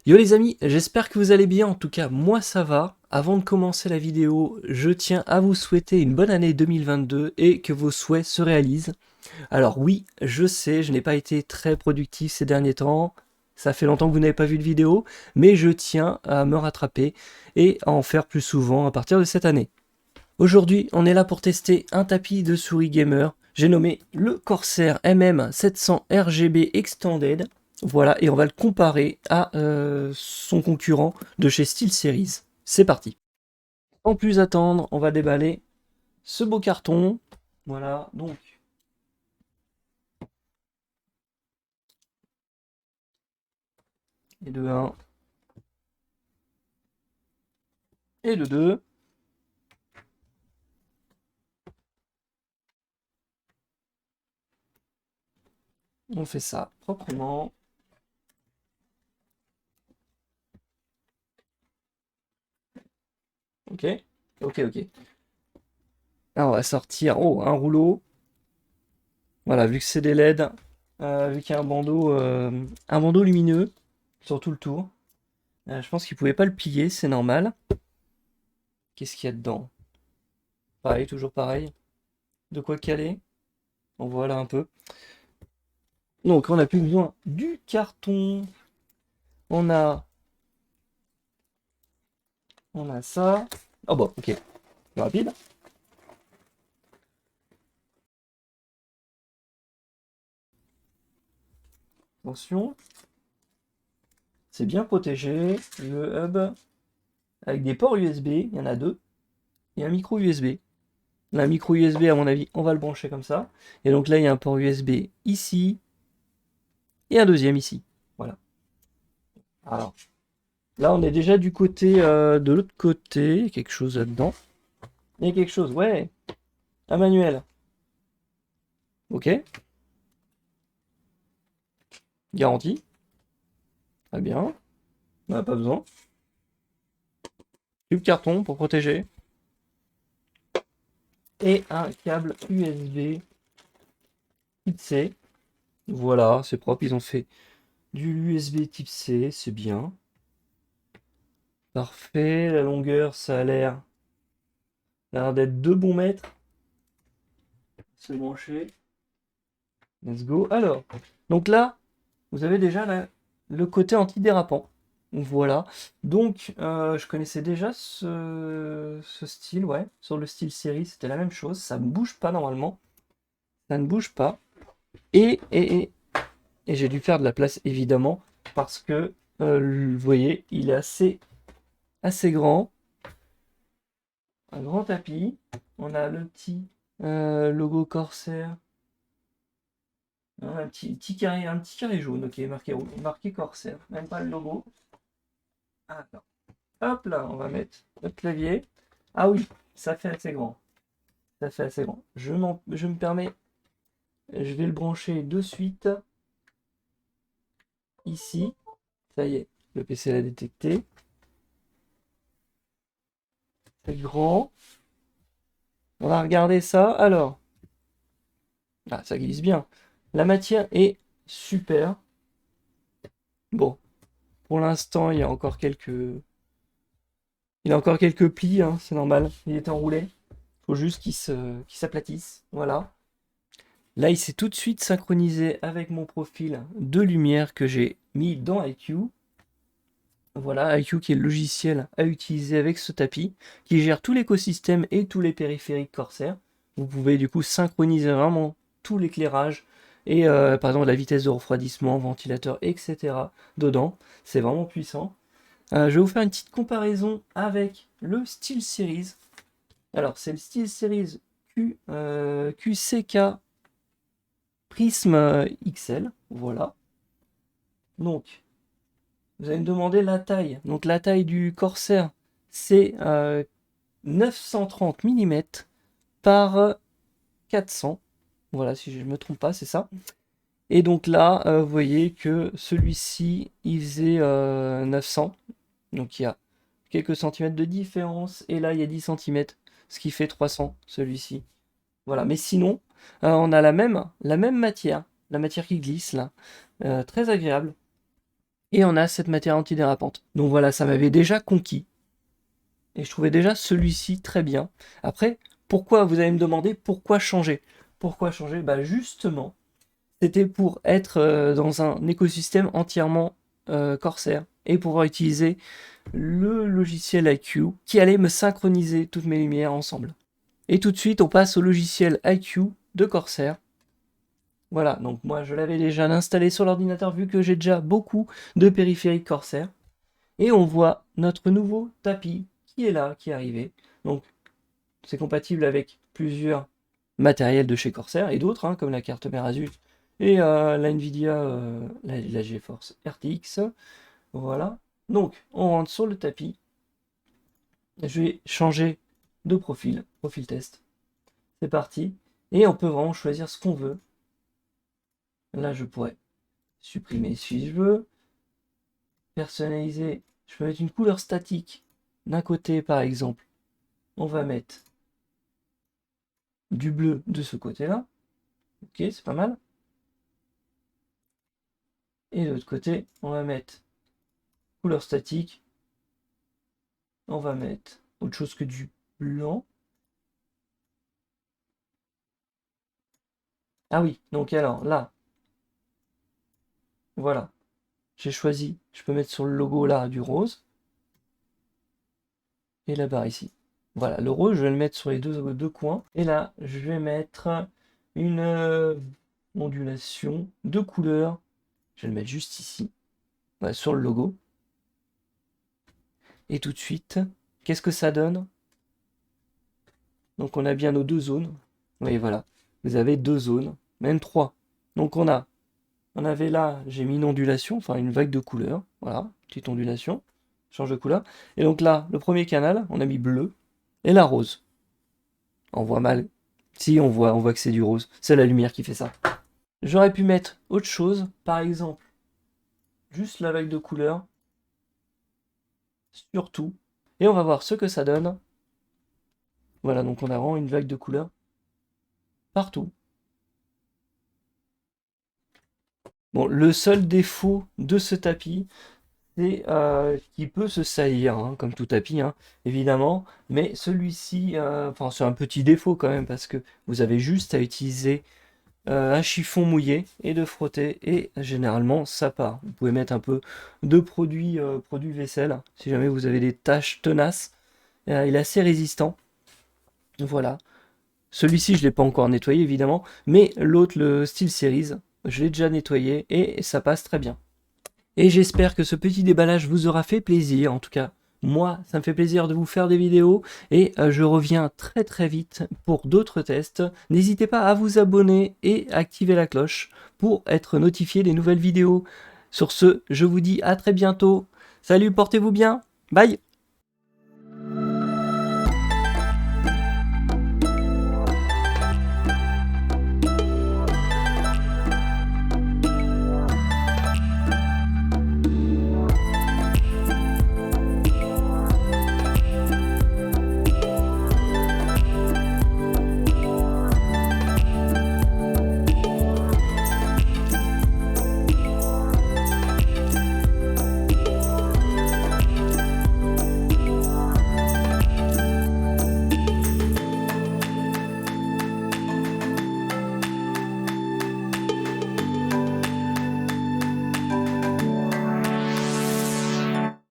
Yo les amis, j'espère que vous allez bien, en tout cas moi ça va. Avant de commencer la vidéo, je tiens à vous souhaiter une bonne année 2022 et que vos souhaits se réalisent. Alors oui, je sais, je n'ai pas été très productif ces derniers temps, ça fait longtemps que vous n'avez pas vu de vidéo, mais je tiens à me rattraper et à en faire plus souvent à partir de cette année. Aujourd'hui, on est là pour tester un tapis de souris gamer. J'ai nommé le Corsair MM700 RGB Extended. Voilà, et on va le comparer à son concurrent de chez SteelSeries. C'est parti. Sans plus attendre, on va déballer ce beau carton. Voilà, donc. Et de 1 et de 2. On fait ça proprement. Ok, ok. Alors on va sortir un rouleau. Voilà, vu que c'est des LED, vu qu'il y a un bandeau lumineux sur tout le tour. Je pense qu'il pouvait pas le plier, c'est normal. Qu'est-ce qu'il y a dedans? Pareil, toujours pareil. De quoi caler? On voit là un peu. Donc on n'a plus besoin du carton. On a, on a ça. Oh bon, ok, plus rapide. Attention, c'est bien protégé. Le hub avec des ports USB, il y en a deux, et un micro USB. Un micro USB, à mon avis, on va le brancher comme ça. Et donc là, il y a un port USB ici et un deuxième ici. Voilà. Alors, là, on est déjà du côté de l'autre côté. Il y a quelque chose là-dedans. Il y a quelque chose, ouais. Un manuel. Ok. Garantie. Très bien. On n'a pas besoin. Tube carton pour protéger. Et un câble USB type C. Voilà, c'est propre. Ils ont fait du USB type C. C'est bien. Parfait. La longueur, ça a l'air d'être 2 bons mètres. C'est branché. Let's go. Alors, donc là, vous avez déjà le côté antidérapant. Voilà. Donc, je connaissais déjà ce style, ouais. Sur le style série, c'était la même chose. Ça ne bouge pas normalement. Ça ne bouge pas. Et, et, et, et j'ai dû faire de la place, évidemment, parce que, vous voyez, il est assez grand. Un grand tapis. On a le petit logo Corsair. Un petit carré jaune, ok, marqué Corsair. Même pas le logo. Alors, hop là, on va mettre notre clavier. Ah oui, ça fait assez grand. Ça fait assez grand. Je me permets, je vais le brancher de suite ici. Ça y est, le PC l'a détecté. C'est grand. On va regarder ça. Alors, ah, ça glisse bien. La matière est super. Bon, pour l'instant, il y a encore quelques plis, hein, c'est normal. Il est enroulé. Faut juste qu'il s'aplatisse. Voilà. Là, il s'est tout de suite synchronisé avec mon profil de lumière que j'ai mis dans iQ. Voilà, iQ qui est le logiciel à utiliser avec ce tapis, qui gère tout l'écosystème et tous les périphériques Corsair. Vous pouvez du coup synchroniser vraiment tout l'éclairage et par exemple la vitesse de refroidissement, ventilateur, etc. dedans. C'est vraiment puissant. Je vais vous faire une petite comparaison avec le SteelSeries. Alors, c'est le SteelSeries QCK Prism XL. Voilà. Donc, vous allez me demander la taille. Donc, la taille du Corsair, c'est 930 mm par 400. Voilà, si je ne me trompe pas, c'est ça. Et donc là, vous voyez que celui-ci, il faisait 900. Donc, il y a quelques centimètres de différence. Et là, il y a 10 centimètres, ce qui fait 300, celui-ci. Voilà, mais sinon, on a la même matière qui glisse là, très agréable. Et on a cette matière antidérapante. Donc voilà, ça m'avait déjà conquis. Et je trouvais déjà celui-ci très bien. Après, pourquoi, vous allez me demander, pourquoi changer? Pourquoi changer? Bah justement, c'était pour être dans un écosystème entièrement Corsair et pouvoir utiliser le logiciel IQ qui allait me synchroniser toutes mes lumières ensemble. Et tout de suite, on passe au logiciel IQ de Corsair. Voilà, donc moi je l'avais déjà installé sur l'ordinateur vu que j'ai déjà beaucoup de périphériques Corsair. Et on voit notre nouveau tapis qui est là, qui est arrivé. Donc c'est compatible avec plusieurs matériels de chez Corsair et d'autres, hein, comme la carte mère Asus et la Nvidia, la GeForce RTX. Voilà. Donc on rentre sur le tapis. Je vais changer de profil test. C'est parti. Et on peut vraiment choisir ce qu'on veut. Là, je pourrais supprimer si je veux. Personnaliser. Je peux mettre une couleur statique. D'un côté, par exemple, on va mettre du bleu de ce côté-là. Ok, c'est pas mal. Et de l'autre côté, on va mettre couleur statique. On va mettre autre chose que du blanc. Ah oui, donc alors là, voilà. J'ai choisi, je peux mettre sur le logo là du rose. Et la barre ici. Voilà, le rose, je vais le mettre sur les deux coins. Et là, je vais mettre une ondulation de couleur. Je vais le mettre juste ici, voilà, sur le logo. Et tout de suite, qu'est-ce que ça donne? Donc on a bien nos deux zones. Oui, voilà. Vous avez deux zones, même trois. Donc on avait là, j'ai mis une ondulation, enfin une vague de couleurs. Voilà, petite ondulation. Change de couleur. Et donc là, le premier canal, on a mis bleu. Et la rose. On voit mal. Si, on voit que c'est du rose. C'est la lumière qui fait ça. J'aurais pu mettre autre chose, par exemple, juste la vague de couleurs, sur tout. Et on va voir ce que ça donne. Voilà, donc on a vraiment une vague de couleurs partout. Bon, le seul défaut de ce tapis, c'est qu'il peut se saillir, hein, comme tout tapis, hein, évidemment. Mais celui-ci, enfin, c'est un petit défaut quand même, parce que vous avez juste à utiliser un chiffon mouillé et de frotter, et généralement ça part. Vous pouvez mettre un peu de produit vaisselle, si jamais vous avez des taches tenaces. Il est assez résistant. Voilà. Celui-ci, je ne l'ai pas encore nettoyé, évidemment, mais l'autre, le SteelSeries, je l'ai déjà nettoyé et ça passe très bien. Et j'espère que ce petit déballage vous aura fait plaisir. En tout cas, moi, ça me fait plaisir de vous faire des vidéos et je reviens très très vite pour d'autres tests. N'hésitez pas à vous abonner et activer la cloche pour être notifié des nouvelles vidéos. Sur ce, je vous dis à très bientôt. Salut, portez-vous bien. Bye.